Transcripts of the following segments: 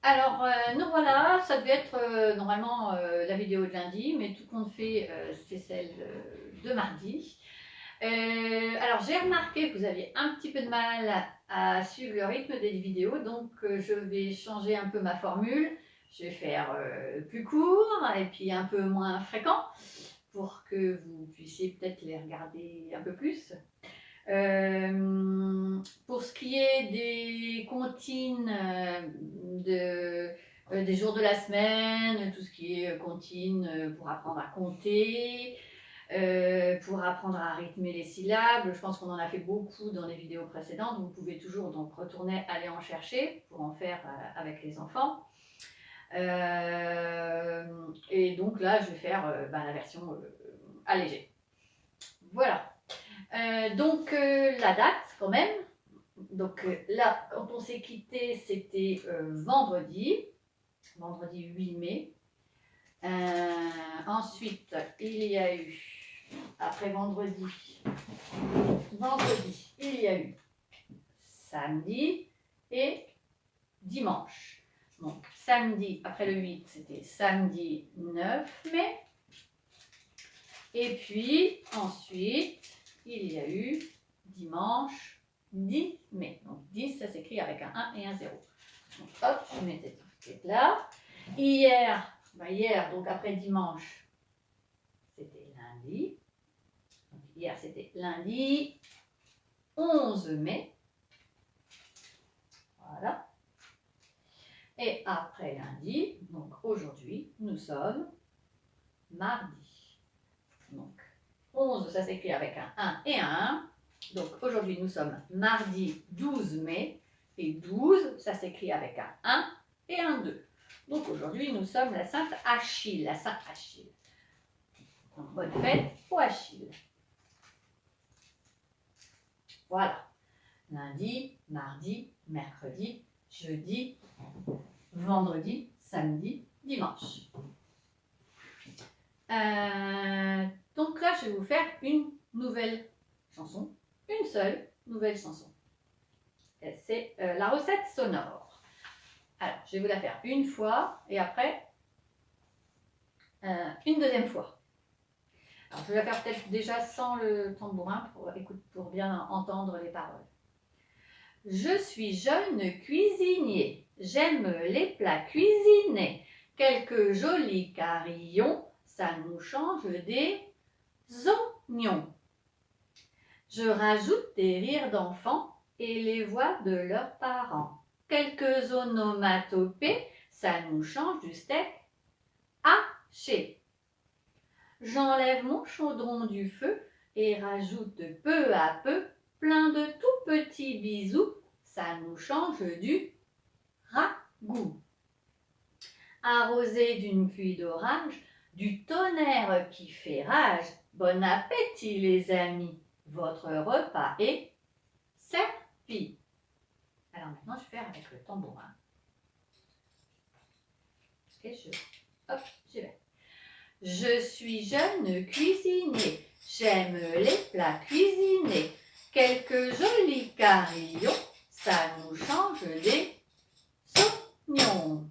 Alors, nous voilà, ça devait être normalement la vidéo de lundi, mais tout compte fait, c'est celle de mardi. Alors, j'ai remarqué que vous aviez un petit peu de mal à suivre le rythme des vidéos, donc je vais changer un peu ma formule. Je vais faire plus court et puis un peu moins fréquent pour que vous puissiez peut-être les regarder un peu plus. Pour ce qui est des comptines des jours de la semaine, tout ce qui est comptines pour apprendre à compter, pour apprendre à rythmer les syllabes, je pense qu'on en a fait beaucoup dans les vidéos précédentes. Vous pouvez toujours donc retourner, aller en chercher pour en faire avec les enfants. Et donc là, je vais faire la version allégée. Voilà. Donc la date quand même. Donc là, quand on s'est quitté, c'était vendredi 8 mai. Ensuite, il y a eu, après vendredi, il y a eu samedi et dimanche. Donc samedi, après le 8, c'était samedi 9 mai. Et puis ensuite, il y a eu dimanche 10 mai. Donc 10, ça s'écrit avec un 1 et un 0. Donc hop, je mets cette étiquette là. Hier, donc après dimanche, c'était lundi. Donc hier, c'était lundi 11 mai. Voilà. Et après lundi, donc aujourd'hui, nous sommes mardi. Donc 11, ça s'écrit avec un 1 et un 1. Donc aujourd'hui, nous sommes mardi 12 mai. Et 12, ça s'écrit avec un 1 et un 2. Donc aujourd'hui, nous sommes la Sainte Achille. Donc bonne fête pour Achille. Voilà. Lundi, mardi, mercredi, jeudi, vendredi, samedi, dimanche. Donc là, je vais vous faire une nouvelle chanson. Une seule nouvelle chanson. C'est la recette sonore. Alors, je vais vous la faire une fois et après une deuxième fois. Alors, je vais la faire peut-être déjà sans le tambourin pour bien entendre les paroles. Je suis jeune cuisinier, j'aime les plats cuisinés. Quelques jolis carillons, ça nous change des oignons. Je rajoute des rires d'enfants et les voix de leurs parents. Quelques onomatopées, ça nous change du steak haché. J'enlève mon chaudron du feu et rajoute peu à peu plein de tout petits bisous, ça nous change du ragoût. Arrosé d'une pluie d'orage, du tonnerre qui fait rage, bon appétit les amis, votre repas est servi. Alors maintenant, je vais faire avec le tambourin. Et j'y vais. Je suis jeune cuisinier, j'aime les plats cuisinés. Quelques jolis carillons, ça nous change des oignons.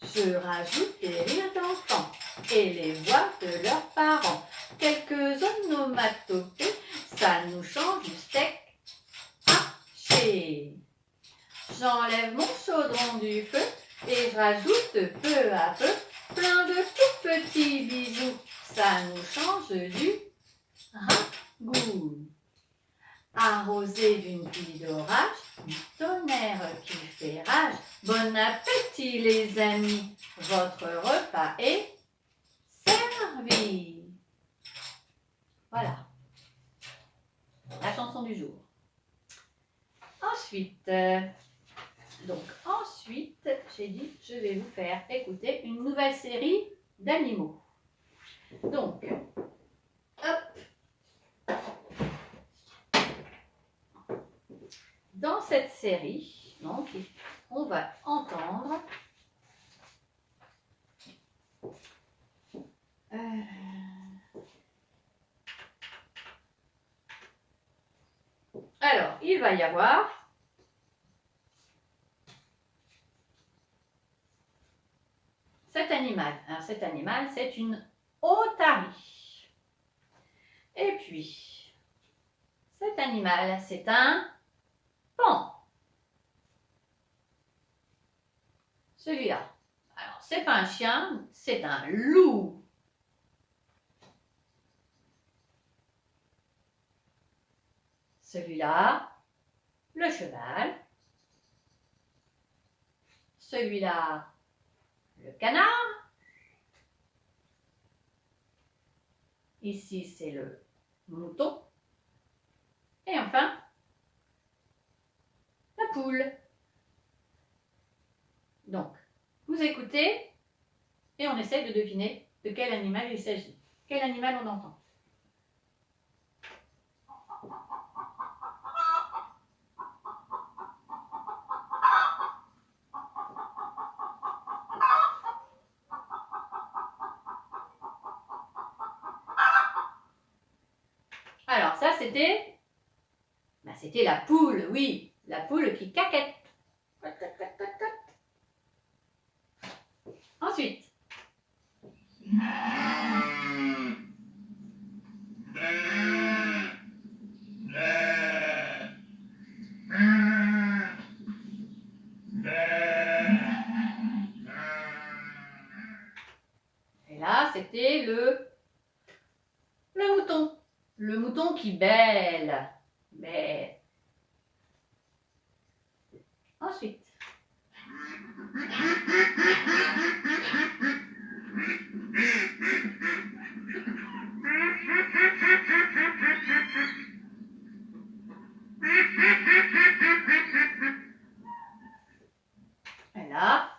Je rajoute des rires d'enfants et les voix de leurs parents. Quelques onomatopées, ça nous change du steak haché. J'enlève mon chaudron du feu et je rajoute peu à peu plein de tout petits bisous. Ça nous change du ragoût. Arrosé d'une pluie d'orage, du tonnerre qui fait rage. Bon appétit les amis, votre repas est servi. Voilà, la chanson du jour. Ensuite, j'ai dit, je vais vous faire écouter une nouvelle série d'animaux. Donc, hop. Dans cette série, donc, on va entendre alors, il va y avoir cet animal. Alors cet animal, c'est une otarie. Et puis, cet animal, c'est un paon. Celui-là. Alors, c'est pas un chien, c'est un loup. Celui-là, le cheval. Celui-là, le canard. Ici, c'est le mouton. Et enfin, la poule. Donc, vous écoutez et on essaie de deviner de quel animal il s'agit. Quel animal on entend? Alors ça, c'était la poule, oui, la poule qui caquette. Ensuite, et là, c'était le mouton. Le mouton qui bêle. Bêle. Ensuite. Et là,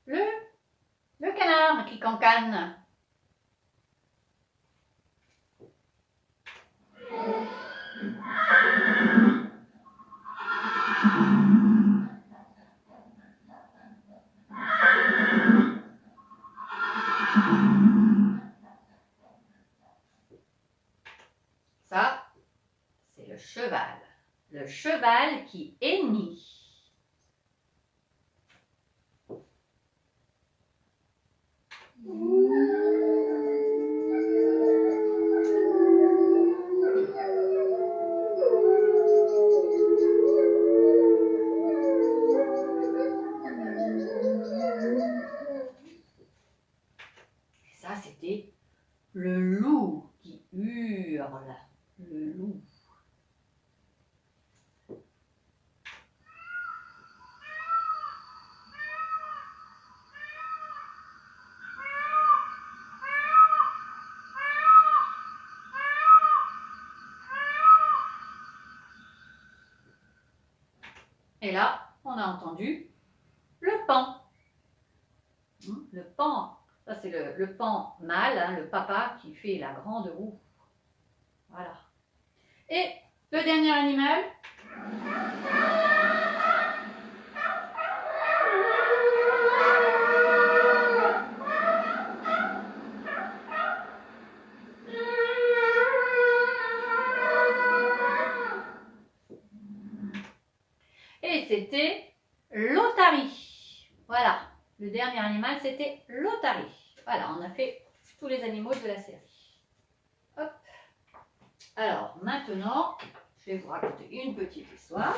le canard qui cancane. Ça, c'est le cheval. Le cheval qui hennit. Ça, c'était le loup qui hurle. Le loup. Et là, on a entendu le paon. Le paon, ça c'est le paon mâle, hein, le papa qui fait la grande roue. Voilà. Et le dernier animal, et c'était l'otarie. Voilà. Le dernier animal, c'était l'otarie. Voilà, on a fait tous les animaux de la série. Hop. Alors, maintenant, je vais vous raconter une petite histoire.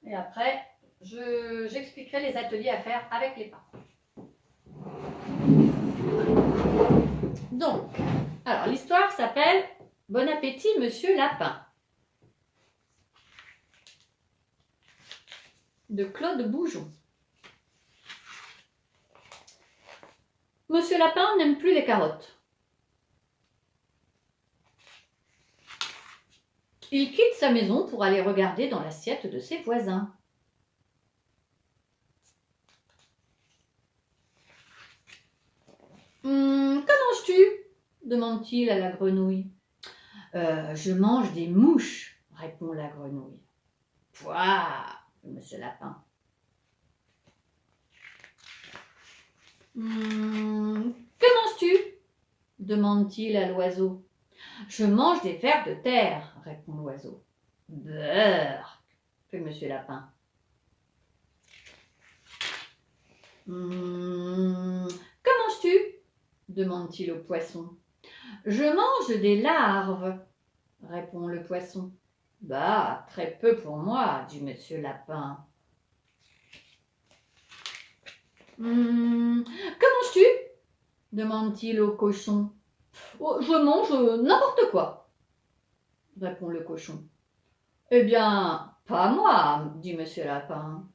Et après, j'expliquerai les ateliers à faire avec les parents. Donc, alors l'histoire s'appelle « Bon appétit, Monsieur Lapin » de Claude Boujon. Monsieur Lapin n'aime plus les carottes. Il quitte sa maison pour aller regarder dans l'assiette de ses voisins. Que manges-tu ? demande-t-il à la grenouille. Je mange des mouches, répond la grenouille. Pouah, Monsieur Lapin. Que manges-tu ? demande-t-il à l'oiseau. Je mange des vers de terre, répond l'oiseau. Beurre, fait Monsieur Lapin. Que manges-tu? Demande-t-il au poisson. Je mange des larves, répond le poisson. Bah, très peu pour moi, dit Monsieur Lapin. Que manges-tu? Demande-t-il au cochon. Oh, je mange n'importe quoi, répond le cochon. Eh bien, pas moi, dit Monsieur Lapin.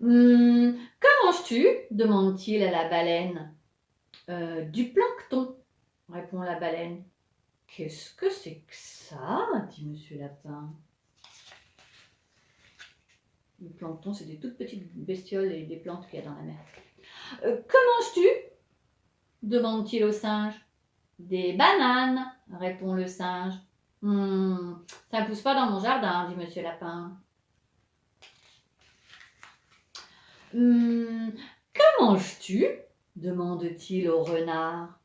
Que manges-tu? Demande-t-il à la baleine. Du plancton, répond la baleine. Qu'est-ce que c'est que ça? Dit Monsieur Lapin. Le plancton, c'est des toutes petites bestioles et des plantes qu'il y a dans la mer. Que manges-tu? Demande-t-il au singe. Des bananes, répond le singe. Ça ne pousse pas dans mon jardin, dit Monsieur Lapin. Que manges-tu? Demande-t-il au renard.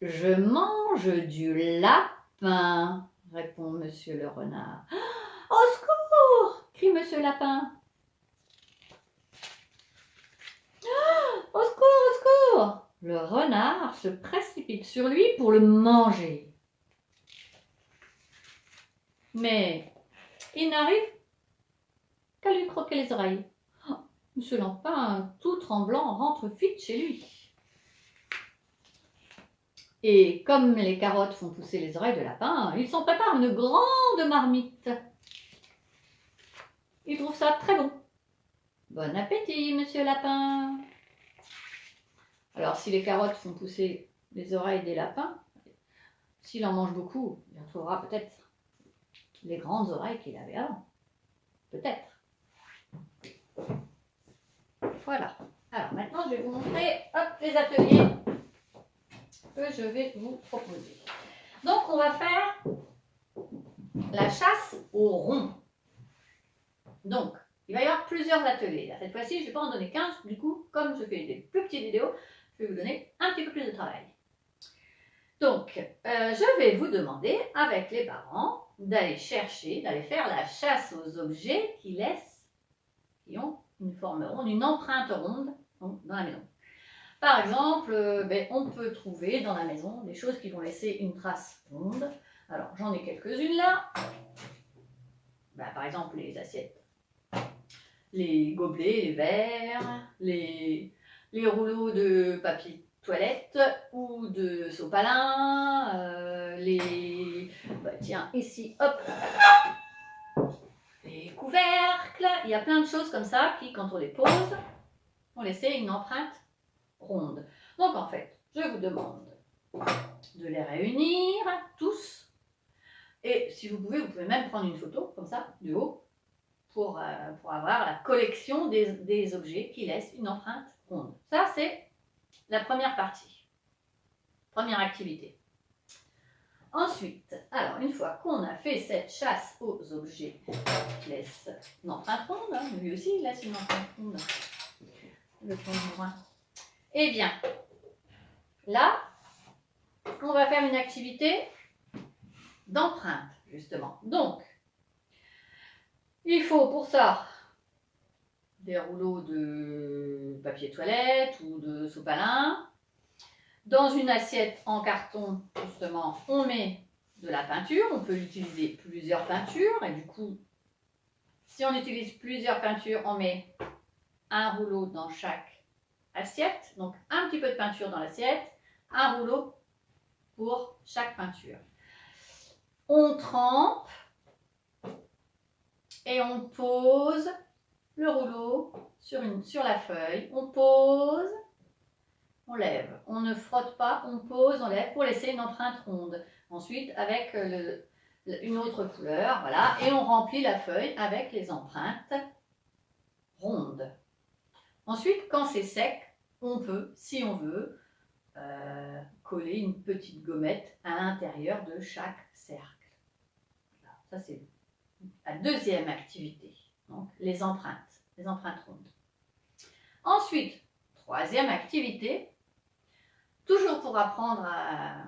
Je mange du lapin, répond Monsieur le renard. Au secours! Crie Monsieur Lapin. Au secours, au secours! Le renard se précipite sur lui pour le manger. Mais il n'arrive qu'à lui croquer les oreilles. Monsieur Lapin, tout tremblant, rentre vite chez lui. Et comme les carottes font pousser les oreilles de lapin, il s'en prépare une grande marmite. Il trouve ça très bon. Bon appétit, Monsieur Lapin. Alors, si les carottes font pousser les oreilles des lapins, s'il en mange beaucoup, il retrouvera peut-être les grandes oreilles qu'il avait avant. Peut-être. Voilà. Alors, maintenant, je vais vous montrer les ateliers que je vais vous proposer. Donc, on va faire la chasse au rond. Donc, il va y avoir plusieurs ateliers. Cette fois-ci, je ne vais pas en donner 15. Du coup, comme je fais des plus petites vidéos, je vais vous donner un petit peu plus de travail. Donc, je vais vous demander, avec les parents, d'aller faire la chasse aux objets qui ont une forme ronde, une empreinte ronde dans la maison. Par exemple, on peut trouver dans la maison des choses qui vont laisser une trace ronde. Alors, j'en ai quelques-unes là. Par exemple, les assiettes, les gobelets, les verres, les rouleaux de papier toilette ou de sopalin, tiens, ici, hop, les couvercles. Il y a plein de choses comme ça qui, quand on les pose, vont laisser une empreinte ronde. Donc en fait, je vous demande de les réunir tous. Et si vous pouvez même prendre une photo comme ça, du haut, pour avoir la collection des objets qui laissent une empreinte ronde. Ça, c'est la première partie, première activité. Ensuite, alors une fois qu'on a fait cette chasse aux objets qui laissent une empreinte ronde, lui aussi il laisse une empreinte ronde, le tambourin. Eh bien, là, on va faire une activité d'empreinte, justement. Donc, il faut pour ça des rouleaux de papier toilette ou de sopalin. Dans une assiette en carton, justement, on met de la peinture. On peut utiliser plusieurs peintures. Et du coup, si on utilise plusieurs peintures, on met un rouleau dans chaque assiette. Donc, un petit peu de peinture dans l'assiette, un rouleau pour chaque peinture. On trempe et on pose le rouleau sur la feuille. On pose, on lève. On ne frotte pas, on pose, on lève pour laisser une empreinte ronde. Ensuite, avec une autre couleur, voilà. Et on remplit la feuille avec les empreintes rondes. Ensuite, quand c'est sec, on peut, si on veut, coller une petite gommette à l'intérieur de chaque cercle. Voilà, ça, c'est la deuxième activité. Donc, les empreintes rondes. Ensuite, troisième activité, toujours pour apprendre à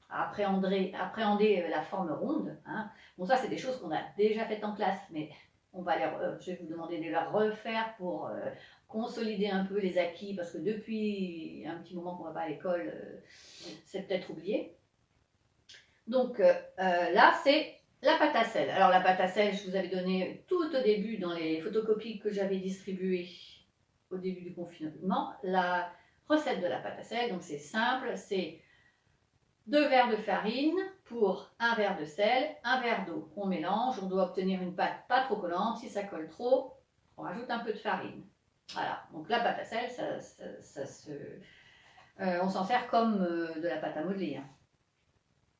appréhender la forme ronde. Hein. Bon, ça, c'est des choses qu'on a déjà faites en classe, mais je vais vous demander de les refaire pour consolider un peu les acquis, parce que depuis un petit moment qu'on ne va pas à l'école, c'est peut-être oublié. Donc là, c'est la pâte à sel. Alors la pâte à sel, je vous avais donné tout au début dans les photocopies que j'avais distribuées au début du confinement, la recette de la pâte à sel. Donc c'est simple, c'est 2 verres de farine pour 1 verre de sel, 1 verre d'eau. On mélange, on doit obtenir une pâte pas trop collante. Si ça colle trop, on rajoute un peu de farine. Voilà, donc la pâte à sel, on s'en sert comme de la pâte à modeler, hein.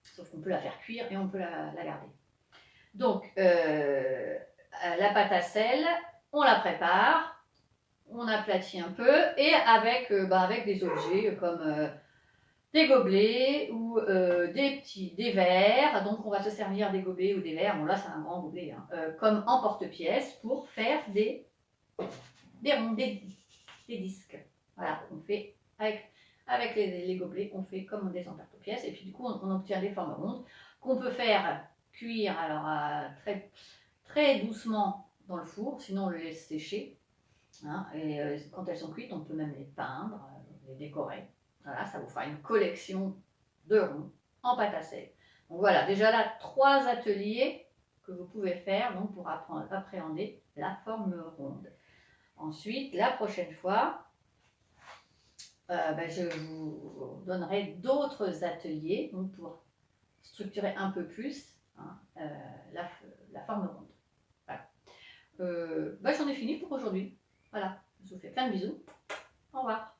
Sauf qu'on peut la faire cuire et on peut la garder. Donc, la pâte à sel, on la prépare, on aplatit un peu et avec des objets comme des gobelets ou des verres. Donc, on va se servir des gobelets ou des verres. Bon, là, c'est un grand gobelet, hein, comme en porte-pièce pour faire des ronds, des disques. Voilà, on fait avec les gobelets, on fait comme des emporte-pièces. Et puis, du coup, on obtient des formes rondes qu'on peut faire cuire alors très, très doucement dans le four, sinon on le laisse sécher, hein, et quand elles sont cuites, on peut même les peindre, les décorer. Voilà, ça vous fera une collection de ronds en pâte à sel. Donc voilà, déjà là, 3 ateliers que vous pouvez faire donc, pour appréhender la forme ronde. Ensuite, la prochaine fois, je vous donnerai d'autres ateliers donc pour structurer un peu plus, hein, la forme ronde. Voilà. J'en ai fini pour aujourd'hui. Voilà, je vous fais plein de bisous. Au revoir.